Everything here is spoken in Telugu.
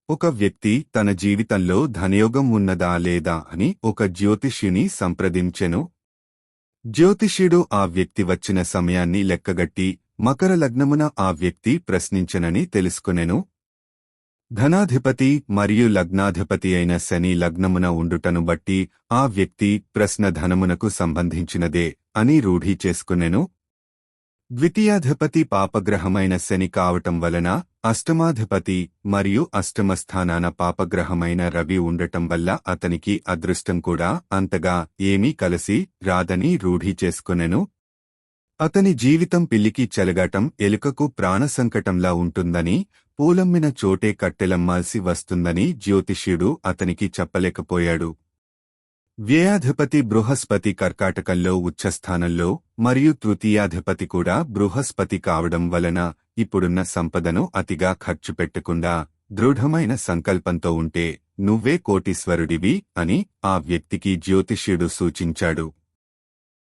ఒక వ్యక్తి తన జీవితంలో ధనయోగం ఉన్నదా లేదా అని ఒక జ్యోతిష్యుని సంప్రదించెను. జ్యోతిష్యుడు ఆ వ్యక్తి వచ్చిన సమయాన్ని లెక్కగట్టి మకర లగ్నమున ఆ వ్యక్తి ప్రశ్నించెనని తెలుసుకొనెను. ధనాధిపతి మరియు లగ్నాధిపతి అయిన శని లగ్నమున ఉండుటను బట్టి ఆ వ్యక్తి ప్రశ్న ధనమునకు సంబంధించినదే అని రూఢీ చేసుకునెను. ద్వితీయాధిపతి పాపగ్రహమైన శని కావటం వలన అష్టమాధిపతి మరియు అష్టమస్థానాన పాపగ్రహమైన రవి ఉండటం వల్ల అతనికి అదృష్టం కూడా అంతగా ఏమీ కలిసి రాదని రూఢీ చేసుకొనెను. అతని జీవితం పిల్లికి చెలగాటం ఎలుకకు ప్రాణసంకటంలా ఉంటుందని, పూలమ్మిన చోటే కట్టెలమ్మాల్సి వస్తుందని జ్యోతిష్యుడు అతనికి చెప్పలేకపోయాడు. వ్యయాధిపతి బృహస్పతి కర్కాటకంలో ఉచ్చస్థానంలో మరియు తృతీయాధిపతి కూడా బృహస్పతి కావడం వలన ఇప్పుడున్న సంపదను అతిగా ఖర్చు పెట్టకుండా దృఢమైన సంకల్పంతో ఉంటే నువ్వే కోటీశ్వరుడివి అని ఆ వ్యక్తికి జ్యోతిష్యుడు సూచించాడు.